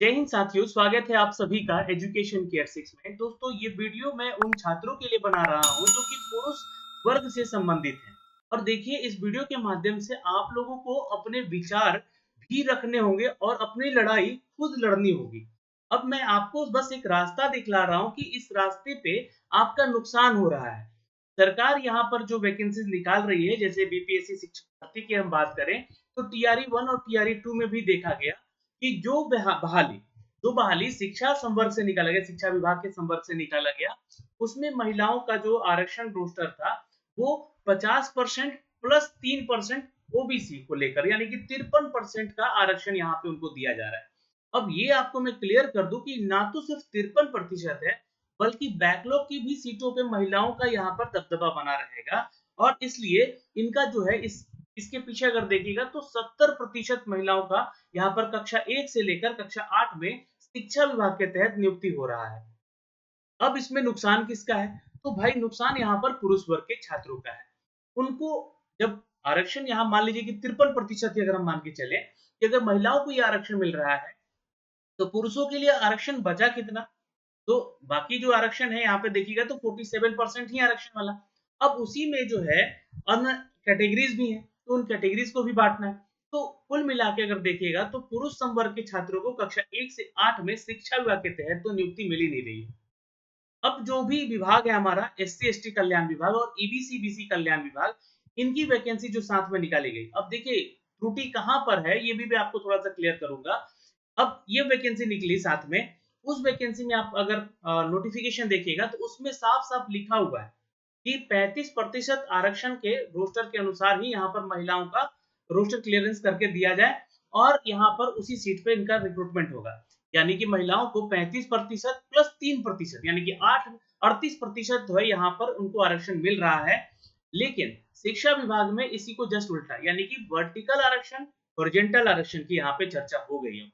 जय हिंद साथियों, स्वागत है आप सभी का एजुकेशन केयर 6 में। दोस्तों, ये वीडियो मैं उन छात्रों के लिए बना रहा हूँ जो कि पुरुष वर्ग से संबंधित हैं। और देखिए, इस वीडियो के माध्यम से आप लोगों को अपने विचार भी रखने होंगे और अपनी लड़ाई खुद लड़नी होगी। अब मैं आपको बस एक रास्ता दिखला रहा हूँ कि इस रास्ते पे आपका नुकसान हो रहा है। सरकार यहाँ पर जो वैकेंसीज निकाल रही है, जैसे बीपीएससी शिक्षक भर्ती की हम बात करें, तो टीआरई 1 और टीआरई 2 में भी देखा गया कि जो बहाली शिक्षा संवर्ग से निकाला गया, शिक्षा विभाग के संवर्ग से निकाला गया, उसमें महिलाओं का जो आरक्षण रोस्टर था वो 50% प्लस 3% ओबीसी को लेकर, यानी कि 53% का आरक्षण यहाँ पे उनको दिया जा रहा है। अब ये आपको मैं क्लियर कर दूं कि ना तो सिर्फ 53% है, बल्कि बैकलॉग की भी सीटों पे महिलाओं का यहाँ पर दबदबा बना रहेगा। और इसलिए इनका जो है इसके पीछे अगर देखिएगा तो 70% महिलाओं का यहाँ पर कक्षा 1 से लेकर कक्षा 8 में शिक्षा विभाग के तहत नियुक्ति हो रहा है। अब इसमें नुकसान किसका है? तो भाई, नुकसान यहाँ पर पुरुष वर्ग के छात्रों का है। उनको जब आरक्षण यहाँ मान लीजिए कि 53% ही अगर हम मान के चले कि अगर महिलाओं को ये आरक्षण मिल रहा है, तो पुरुषों के लिए आरक्षण बचा कितना? तो बाकी जो आरक्षण है यहाँ पे देखिएगा तो 47% ही आरक्षण वाला। अब उसी में जो है अन्य कैटेगरीज भी हैं, तो उन कैटेगरीज को भी बांटना है। तो कुल मिला के अगर देखिएगा तो पुरुष संवर्ग के छात्रों को कक्षा 1 से 8 में शिक्षा विभाग के तहत तो नियुक्ति मिल ही नहीं रही है। अब जो भी विभाग है हमारा एससी एसटी कल्याण विभाग और ईबीसी बीसी कल्याण विभाग, इनकी वैकेंसी जो साथ में निकाली गई, अब देखिए त्रुटि कहां पर है ये भी मैं आपको थोड़ा सा क्लियर करूंगा। अब ये वैकेंसी निकली साथ में, उस वैकेंसी में आप अगर नोटिफिकेशन देखिएगा तो उसमें साफ साफ लिखा हुआ है कि 35% आरक्षण के रोस्टर के अनुसार ही यहाँ पर महिलाओं का रोस्टर क्लियरेंस करके दिया जाए और यहाँ पर उसी सीट पे इनका रिक्रूटमेंट होगा। यानी कि महिलाओं को 35% प्लस 3%, यानी कि 38% जो है यहाँ पर उनको आरक्षण मिल रहा है। लेकिन शिक्षा विभाग में इसी को जस्ट उल्टा, यानी कि वर्टिकल आरक्षण, हॉरिजॉन्टल आरक्षण की यहाँ पे चर्चा हो गई है।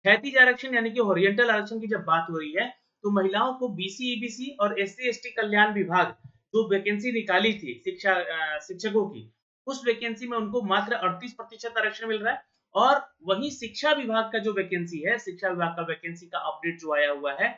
क्षैतिज आरक्षण यानी कि हॉरिजॉन्टल आरक्षण की जब बात हो रही है, तो महिलाओं को बीसी ईबीसी और एससी एसटी कल्याण विभाग जो वैकेंसी निकाली थी शिक्षकों की, उस वैकेंसी में उनको मात्र 38% आरक्षण मिल रहा है। और वही शिक्षा विभाग का जो वैकेंसी है, शिक्षा विभाग का वैकेंसी का अपडेट जो आया हुआ है,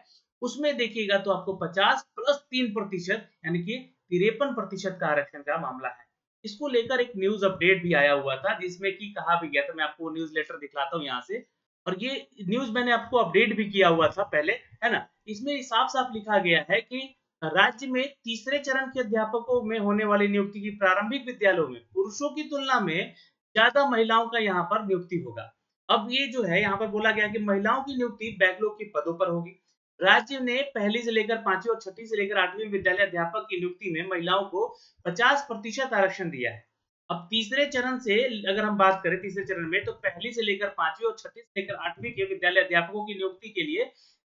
उसमें देखिएगा तो आपको 50 प्लस 3% यानी कि 53% का आरक्षण का मामला है। इसको लेकर एक न्यूज अपडेट भी आया हुआ था जिसमें कि कहा भी गया था, मैं आपको न्यूज लेटर दिखलाता हूँ यहाँ से। और ये न्यूज मैंने आपको अपडेट भी किया हुआ था पहले, है ना। इसमें साफ साफ लिखा गया है कि राज्य में तीसरे चरण के अध्यापकों में होने वाली नियुक्ति की प्रारंभिक विद्यालयों में पुरुषों की तुलना में ज्यादा महिलाओं का यहाँ पर नियुक्ति होगा। अब ये जो है यहाँ पर बोला गया कि महिलाओं की नियुक्ति बैकलॉग के पदों पर होगी। राज्य ने पहली से लेकर पांचवी और छठी से लेकर 8वीं विद्यालय अध्यापक की नियुक्ति में महिलाओं को 50% आरक्षण दिया है। अब तीसरे चरण से अगर हम बात करें, तीसरे चरण में तो पहली से लेकर पांचवी और छठी से लेकर 8वीं के विद्यालय अध्यापकों की नियुक्ति के लिए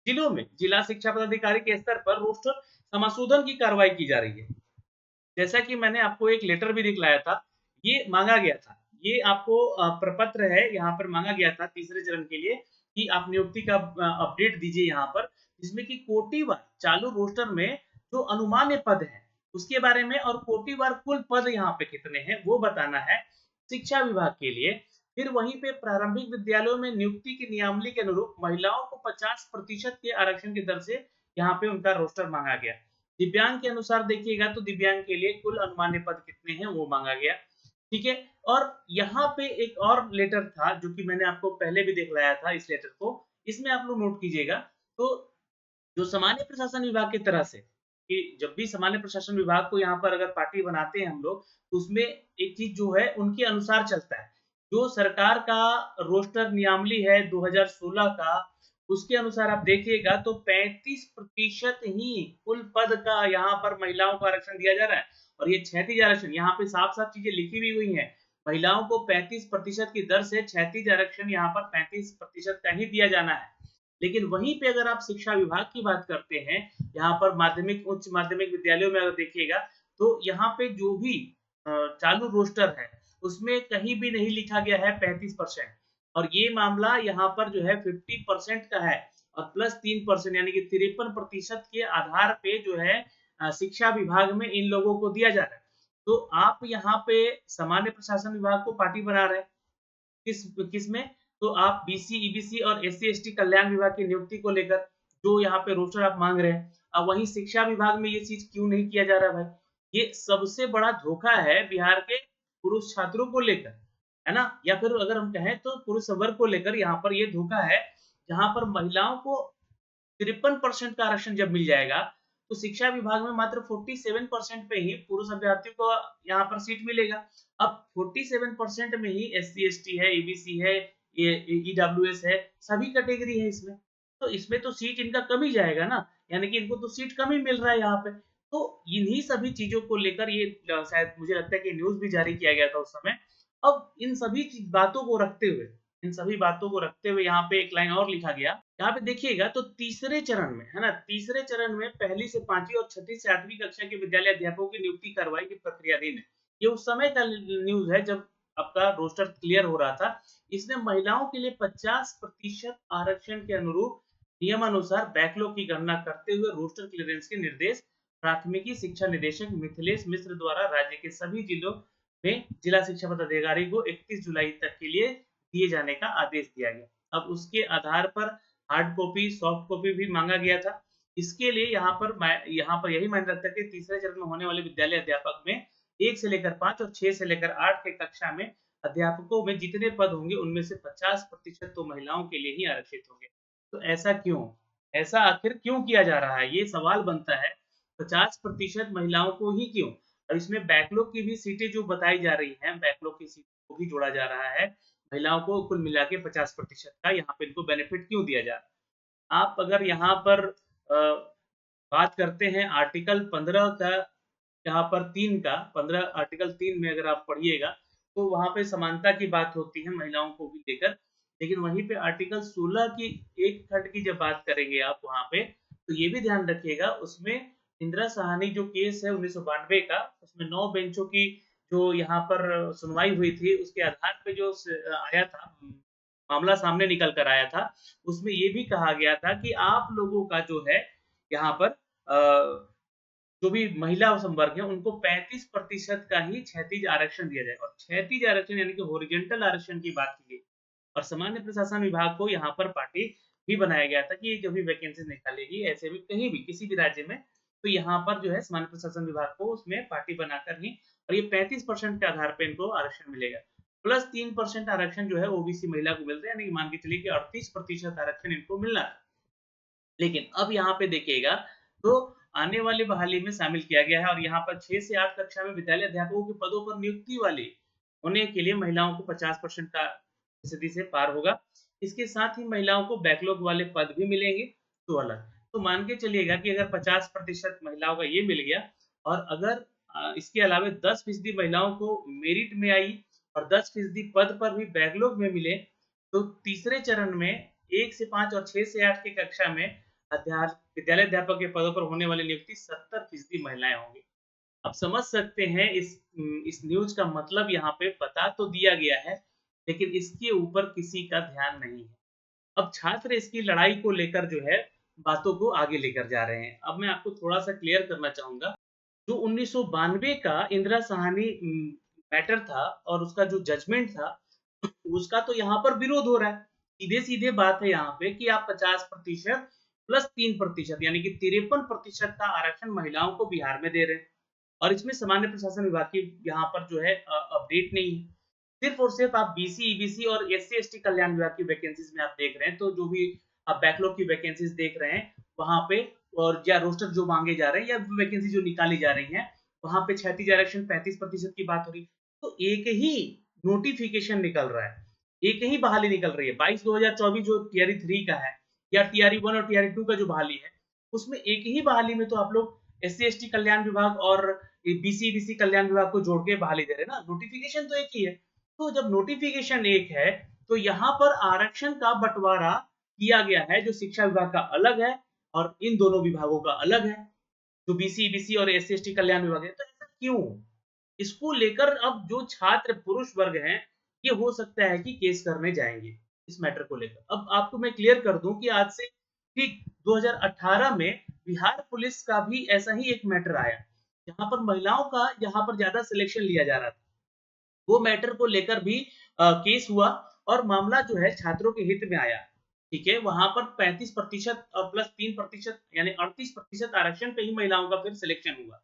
जिलों में जिला शिक्षा पदाधिकारी के स्तर पर रोस्टर समाशोधन की कार्रवाई की जा रही है। जैसा कि मैंने आपको एक लेटर भी दिखलाया था, ये मांगा गया था, ये आपको प्रपत्र है यहाँ पर मांगा गया था तीसरे चरण के लिए कि आप नियुक्ति का अपडेट दीजिए यहाँ पर, जिसमें कि कोटिवार चालू रोस्टर में जो अनुमान्य पद है उसके बारे में और कोटिवार कुल पद यहाँ पे कितने हैं वो बताना है शिक्षा विभाग के लिए। फिर वहीं पे प्रारंभिक विद्यालयों में नियुक्ति की नियमावली के अनुरूप महिलाओं को 50% के आरक्षण की दर से यहाँ पे उनका रोस्टर मांगा गया। दिव्यांग के अनुसार देखिएगा तो दिव्यांग के लिए कुल अनुमान्य पद कितने हैं वो मांगा गया। ठीक है। और यहाँ पे एक और लेटर था जो कि मैंने आपको पहले भी दिखलाया था, इस लेटर को इसमें आप लोग नोट कीजिएगा। तो जो सामान्य प्रशासन विभाग की तरह से कि जब भी सामान्य प्रशासन विभाग को यहाँ पर अगर पार्टी बनाते हैं हम लोग, तो उसमें एक चीज जो है उनके अनुसार चलता है। जो सरकार का रोस्टर नियमावली है 2016 का, उसके अनुसार आप देखिएगा तो 35% ही कुल पद का यहाँ पर महिलाओं को आरक्षण दिया जा रहा है। और ये क्षैतिज आरक्षण, यहाँ पे साफ साफ चीजें लिखी भी हुई है, महिलाओं को 35% की दर से क्षैतिज आरक्षण यहाँ पर 35% का ही दिया जाना है। लेकिन वहीं पे अगर आप शिक्षा विभाग की बात करते हैं, यहाँ पर माध्यमिक उच्च माध्यमिक विद्यालयों में अगर देखिएगा तो यहाँ पे जो भी चालू रोस्टर है उसमें कहीं भी नहीं लिखा गया है 35%। और ये मामला यहाँ पर जो है 50% का है और प्लस 3% यानी कि 53% के आधार पे जो है शिक्षा विभाग में इन लोगों को दिया जा रहा है। तो आप यहाँ पे सामान्य प्रशासन विभाग को पार्टी बना रहे हैं किस किस में? तो तो आप बीसी, ईबीसी और एससी एसटी कल्याण विभाग की नियुक्ति को लेकर जो यहाँ पे रोस्टर आप मांग रहे हैं, अब वहीं शिक्षा विभाग में ये चीज क्यों नहीं किया जा रहा भाई? ये सबसे बड़ा धोखा है बिहार के पुरुष छात्रों को लेकर, है ना? या फिर अगर हम कहें तो पुरुष वर्ग को लेकर यहाँ पर ये धोखा है, जहाँ पर महिलाओं को 53% का आरक्षण जब मिल जाएगा, तो शिक्षा विभाग में मात्र 47% पे ही पुरुष अभ्यर्थियों को यहाँ पर सीट मिलेगा। अब 47% में ही एससी एसटी है, ईबीसी है, ईडब्ल्यूएस है, सभी कैटेगरी है इसमें। तो इसमें तो सीट इनका कम ही जाएगा ना, यानी कि इनको तो सीट कम ही मिल रहा है यहाँ पे। तो इन्हीं सभी चीजों को लेकर ये शायद मुझे लगता है कि न्यूज भी जारी किया गया था उस समय। अब इन सभी बातों को रखते हुए, यहाँ पे एक लाइन और लिखा गया, यहाँ पे देखिएगा तो तीसरे चरण में, है ना, तीसरे चरण में पहली से पांचवी और छठी से आठवीं कक्षा के विद्यालय अध्यापकों की नियुक्ति कार्रवाई की प्रक्रियाधीन है। ये उस समय का न्यूज है जब आपका रोस्टर क्लियर हो रहा था। इसमें महिलाओं के लिए 50% आरक्षण के अनुरूप नियमानुसार बैकलॉग की गणना करते हुए रोस्टर क्लियरेंस के निर्देश प्राथमिकी शिक्षा निदेशक मिथिलेश मिश्र द्वारा राज्य के सभी जिलों में जिला शिक्षा पदाधिकारी को 31 जुलाई तक के लिए दिए जाने का आदेश दिया गया। अब उसके आधार पर हार्ड कॉपी, सॉफ्ट कॉपी भी मांगा गया था। इसके लिए यहाँ पर यही मायने रखता है कि तीसरे चरण में होने वाले विद्यालय अध्यापक में 1 से लेकर 5 और 6 से लेकर 8 के कक्षा में अध्यापकों में जितने पद होंगे उनमें से 50% तो महिलाओं के लिए ही आरक्षित होंगे। तो ऐसा क्यों? ऐसा आखिर क्यों किया जा रहा है? ये सवाल बनता है। 50% महिलाओं को ही क्यों? और इसमें बैकलॉग की भी सीटें जो बताई जा रही हैं, बैकलॉग की सीटों को भी जोड़ा जा रहा है। महिलाओं को कुल मिला के 50% का यहाँ पे इनको बेनिफिट क्यों दिया जा रहा है? आप अगर यहाँ पर बात करते हैं आर्टिकल 15 का, यहाँ पर 3 का, 15 आर्टिकल 3 में अगर आप पढ़िएगा तो वहाँ पे समानता की बात होती है महिलाओं को भी लेकर। लेकिन वहीं पे आर्टिकल 16 की एक खंड की जब बात करेंगे आप वहाँ पे, तो ये भी ध्यान रखिएगा, उसमें इंदिरा साहनी जो केस है 1992 का, उसमें 9 बेंचों की जो यहाँ पर सुनवाई हुई थी, उसके आधार पे जो आया था, मामला सामने निकल कर आया था, उसमें ये भी कहा गया था कि आप लोगों का जो है यहाँ पर जो भी महिला संवर्ग है उनको 35% का ही क्षैतिज आरक्षण दिया जाए। और क्षैतिज आरक्षण यानी कि हॉरिजॉन्टल आरक्षण की बात की गई। और सामान्य प्रशासन विभाग को यहाँ पर पार्टी भी बनाया गया था कि ये जो भी वैकेंसी निकालेगी ऐसे भी कहीं भी किसी भी राज्य में, तो यहाँ पर जो है सामान्य प्रशासन विभाग को उसमें पार्टी बनाकर ही, और ये 35% के आधार पे इनको आरक्षण मिलेगा। प्लस 3% आरक्षण जो है ओबीसी महिला को मिलता है, यानी कि मान के चलिए कि 38% आरक्षण इनको मिलना था। लेकिन अब यहाँ पे देखिएगा तो आने वाली बहाली में शामिल किया गया है, और यहाँ पर 6 से 8 कक्षा में विद्यालय अध्यापकों के पदों पर नियुक्ति वाले होने के लिए महिलाओं को 50% का फीसदी से पार होगा। इसके साथ ही महिलाओं को बैकलॉग वाले पद भी मिलेंगे 16। तो मान के चलिएगा कि अगर 50% महिलाओं का ये मिल गया, और अगर इसके अलावा 10% महिलाओं को मेरिट में आई और 10% पद पर भी बैकलॉग में मिले, तो तीसरे चरण में 1 से 5 और 6 से 8 की कक्षा में विद्यालय अध्यापक के पदों पर होने वाली नियुक्ति 70% महिलाएं होंगी। अब समझ सकते हैं इस न्यूज का मतलब यहाँ पे बता तो दिया गया है, लेकिन इसके ऊपर किसी का ध्यान नहीं है। अब छात्र इसकी लड़ाई को लेकर जो है बातों को आगे लेकर जा रहे हैं। अब मैं आपको थोड़ा सा क्लियर करना चाहूंगा, जो 1992 का इंदिरा साहनी मैटर था और उसका जो जजमेंट था, उसका तो यहाँ पर विरोध हो रहा है। सीधे सीधे बात है यहाँ पे कि आप 50% प्लस 3% यानी कि 53% का आरक्षण महिलाओं को बिहार में दे रहे हैं, और इसमें सामान्य प्रशासन विभाग की यहाँ पर जो है अपडेट नहीं है। सिर्फ और सिर्फ आप बीसी, ईबीसी और एससी एसटी कल्याण विभाग की वैकेंसीज में आप देख रहे हैं, तो जो भी आप बैकलॉग की वैकेंसीज देख रहे हैं वहां पे, और या रोस्टर जो मांगे जा रहे हैं या वैकेंसी जो निकाली जा रही है, वहां पे क्षैतिज आरक्षण 35% की बात हो रही है। तो एक ही नोटिफिकेशन निकल रहा है, एक ही बहाली निकल रही है 22/2024 जो टीआरई 3 का है, या टीआरई 1 और टीआरई 2 का जो बहाली है, उसमें एक ही बहाली में तो आप लोग एससी एसटी कल्याण विभाग और बीसी बीसी कल्याण विभाग को जोड़ के बहाली दे रहे हैं ना, नोटिफिकेशन तो एक ही है। तो जब नोटिफिकेशन एक है, तो यहाँ पर आरक्षण का बंटवारा किया गया है, जो शिक्षा विभाग का अलग है और इन दोनों विभागों का अलग है, जो बीसी बीसी और एससी एसटी कल्याण विभाग है। तो ऐसा क्यों? इसको लेकर अब जो छात्र पुरुष वर्ग हैं, ये हो सकता है कि केस करने जाएंगे इस मैटर को लेकर। अब आपको मैं क्लियर कर दूं कि आज से ठीक 2018 में बिहार पुलिस का भी ऐसा ही एक मैटर आया, जहां पर महिलाओं का यहाँ पर ज्यादा सिलेक्शन लिया जा रहा था। वो मैटर को लेकर भी केस हुआ, और मामला जो है छात्रों के हित में आया, ठीक है, वहां पर 35% और प्लस 3% यानी 38% आरक्षण पे ही महिलाओं का फिर सिलेक्शन हुआ।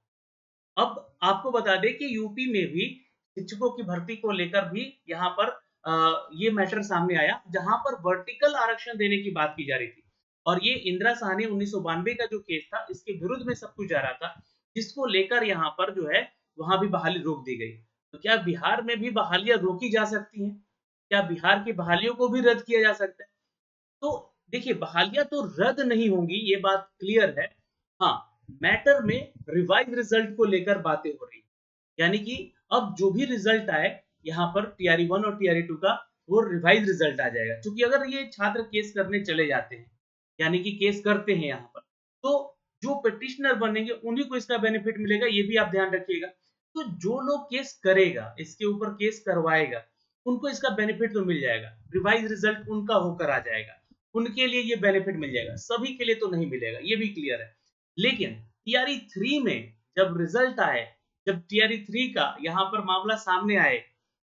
अब आपको बता दें कि यूपी में भी शिक्षकों की भर्ती को लेकर भी यहाँ पर ये मैटर सामने आया, जहां पर वर्टिकल आरक्षण देने की बात की जा रही थी। और ये इंदिरा साहनी 1992 का जो केस था, इसके विरुद्ध में सब कुछ जा रहा था, जिसको लेकर यहाँ पर जो है वहां भी बहाली रोक दी गई। तो क्या बिहार में भी बहालियां रोकी जा सकती हैं? क्या बिहार की बहालियों को भी रद्द किया जा सकता है? तो देखिए, बहालियां तो रद्द नहीं होंगी, ये बात क्लियर है। हाँ, मैटर में रिवाइज रिजल्ट को लेकर बातें हो रही है, यानी कि अब जो भी रिजल्ट आए यहाँ पर टीआरई 1 और टीआरई 2 का, वो रिवाइज रिजल्ट आ जाएगा। क्योंकि अगर ये छात्र केस करने चले जाते हैं, यानी कि केस करते हैं यहाँ पर, तो जो पिटिशनर बनेंगे उन्हीं को इसका बेनिफिट मिलेगा, ये भी आप ध्यान रखिएगा। तो जो लोग केस करेगा, इसके ऊपर केस करवाएगा, उनको इसका बेनिफिट तो मिल जाएगा, रिवाइज रिजल्ट उनका होकर आ जाएगा, उनके लिए ये बेनिफिट मिल जाएगा, सभी के लिए तो नहीं मिलेगा, ये भी क्लियर है। लेकिन टीआरई 3 में जब रिजल्ट आए, जब टीआरई 3 का यहाँ पर मामला सामने आए,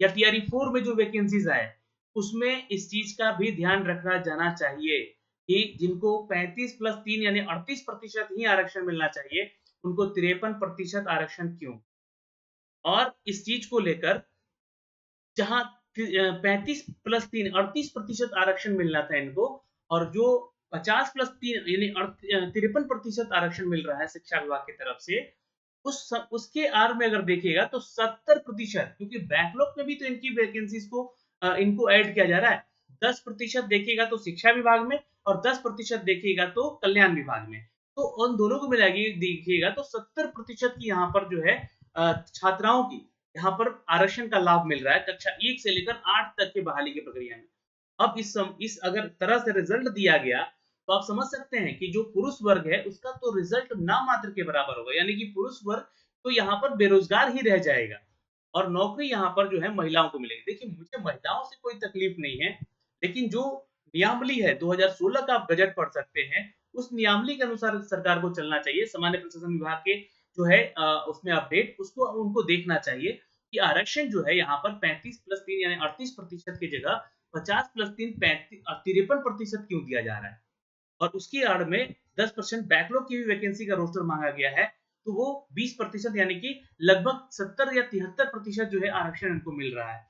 या टीआरई 4 में जो वैकेंसीज आए, उसमें इस चीज का भी ध्यान रखा जाना चाहिए कि जिनको 35+3 यानी 38% ही आरक्षण मिलना चाहिए, उनको 53% आरक्षण क्यों? और इस चीज को लेकर जहां 35+3 38% आरक्षण मिलना था इनको, और जो 50+3 यानी 53% आरक्षण मिल रहा है शिक्षा विभाग की तरफ से, उसके आर में अगर देखिएगा तो 70%, क्योंकि बैकलॉग में भी तो इनकी वैकेंसीज को इनको ऐड किया जा रहा है। 10% देखिएगा तो शिक्षा विभाग में, और 10% देखिएगा तो कल्याण विभाग में। तो उन दोनों को मिला के देखिएगा तो 70% की यहाँ पर जो है छात्राओं की यहाँ पर आरक्षण का लाभ मिल रहा है कक्षा 1 से लेकर 8 तक की बहाली की प्रक्रिया में। अब इस अगर तरह से रिजल्ट दिया गया, तो आप समझ सकते हैं कि जो पुरुष वर्ग है उसका तो रिजल्ट नाम मात्र के बराबर होगा, यानी कि पुरुष वर्ग तो यहाँ पर बेरोजगार ही रह जाएगा, और नौकरी यहाँ पर जो है महिलाओं को मिलेगी। देखिए, मुझे महिलाओं से कोई तकलीफ नहीं है, लेकिन जो नियमावली है 2016 का आप बजट पढ़ सकते हैं, उस नियमावली के अनुसार सरकार को चलना चाहिए। सामान्य प्रशासन विभाग के जो है उसमें अपडेट उसको उनको देखना चाहिए कि आरक्षण जो है यहाँ पर 35+3 यानी 38% की जगह 50+3 53% क्यों दिया जा रहा है, और उसकी आड़ में 10% बैकलॉग की भी वैकेंसी का रोस्टर मांगा गया है, तो वो 20% यानी कि लगभग 70 या 73% जो है आरक्षण इनको मिल रहा है।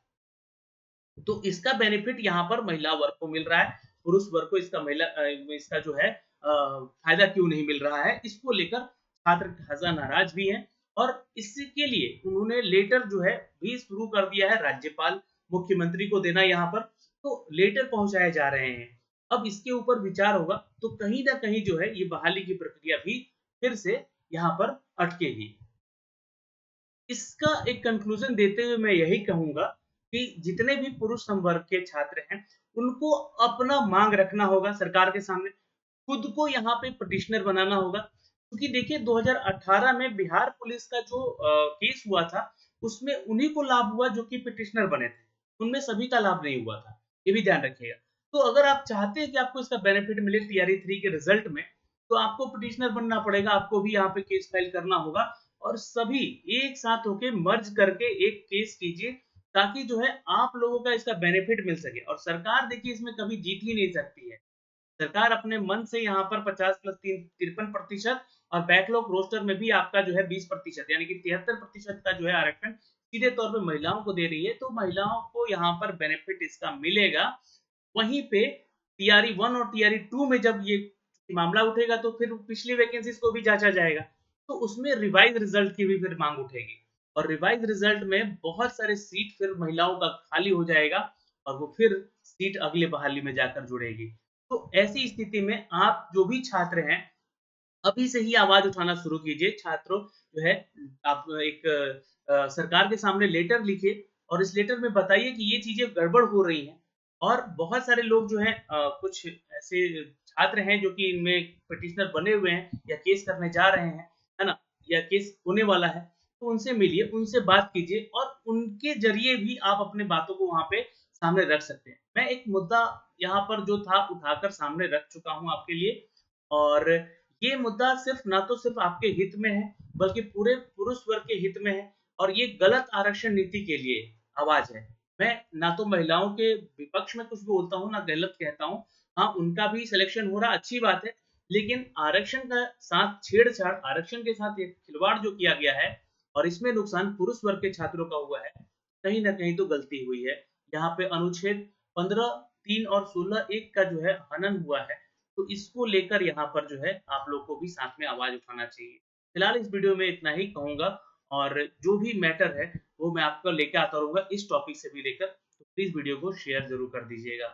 तो इसका बेनिफिट यहाँ पर महिला वर्ग को मिल रहा है, पुरुष वर्ग को इसका जो है फायदा क्यों नहीं मिल रहा है, इसको लेकर छात्र खासा नाराज भी हैं। और इसके लिए उन्होंने लेटर जो है भी शुरू कर दिया है, राज्यपाल मुख्यमंत्री को देना यहाँ पर, तो लेटर पहुंचाए जा रहे हैं। अब इसके ऊपर विचार होगा, तो कहीं ना कहीं जो है ये बहाली की प्रक्रिया भी फिर से यहाँ पर अटकेगी। इसका एक कंक्लूजन देते हुए मैं यही कहूंगा कि जितने भी पुरुष संवर्ग के छात्र हैं, उनको अपना मांग रखना होगा सरकार के सामने, खुद को यहाँ पे पिटिशनर बनाना होगा। क्योंकि देखिए 2018 में बिहार पुलिस का जो केस हुआ था, उसमें उन्हीं को लाभ हुआ जो कि पिटिशनर बने थे, उनमें सभी का लाभ नहीं हुआ था, ये भी ध्यान रखिएगा। तो अगर आप चाहते हैं कि आपको इसका बेनिफिट मिले टीआरई 3 के रिजल्ट में, तो आपको पिटिशनर बनना पड़ेगा, आपको भी यहाँ पे केस फाइल करना होगा, और सभी एक साथ होके मर्ज करके एक केस कीजिए, ताकि जो है आप लोगों का इसका बेनिफिट मिल सके। और सरकार देखिए इसमें कभी जीत ही नहीं सकती है, सरकार अपने मन से यहाँ पर 50+3 53% और बैकलॉग रोस्टर में भी आपका जो है 20% यानी कि 73% का जो है आरक्षण सीधे तौर पे महिलाओं को दे रही है, तो महिलाओं को यहाँ पर बेनिफिट इसका मिलेगा। वहीं पे टीआरई 1 और टीआरई 2 में जब ये मामला उठेगा, तो फिर पिछली वैकेंसीज को भी जांचा जाएगा, तो उसमें रिवाइज रिजल्ट की भी फिर मांग उठेगी, और रिवाइज रिजल्ट में बहुत सारे सीट फिर महिलाओं का खाली हो जाएगा, और वो फिर सीट अगले बहाली में जाकर जुड़ेगी। तो ऐसी स्थिति में आप जो भी छात्र हैं, अभी से ही आवाज उठाना शुरू कीजिए। छात्रों जो है, आप एक सरकार के सामने लेटर लिखिए, और इस लेटर में बताइए कि ये चीजें गड़बड़ हो रही हैं। और बहुत सारे लोग जो हैं, कुछ ऐसे छात्र हैं जो कि इनमें पिटिशनर बने हुए हैं या केस करने जा रहे हैं, है ना, या केस होने वाला है, तो उनसे मिलिए, उनसे बात कीजिए, और उनके जरिए भी आप अपने बातों को वहां पे सामने रख सकते हैं। मैं एक मुद्दा यहाँ पर जो था उठाकर सामने रख चुका हूँ आपके लिए, और ये मुद्दा सिर्फ ना तो सिर्फ आपके हित में है, बल्कि पूरे पुरुष वर्ग के हित में है, और ये गलत आरक्षण नीति के लिए आवाज है। मैं ना तो महिलाओं के विपक्ष में कुछ बोलता हूँ, ना गलत कहता हूँ। हाँ, उनका भी सिलेक्शन हो रहा अच्छी बात है, लेकिन आरक्षण का साथ छेड़छाड़, आरक्षण के साथ ये खिलवाड़ जो किया गया है और इसमें नुकसान पुरुष वर्ग के छात्रों का हुआ है, कहीं न कहीं तो गलती हुई है। यहाँ पे अनुच्छेद 15, 3 और 16 एक का जो है हनन हुआ है, तो इसको लेकर यहाँ पर जो है आप लोग को भी साथ में आवाज़ उठाना चाहिए। फिलहाल इस वीडियो में इतना ही कहूँगा और जो भी मैटर है वो मैं आपको लेके आता रहूँगा इस टॉपिक से भी लेकर, तो प्लीज़ वीडियो को शेयर ज़रूर कर दीजिएगा।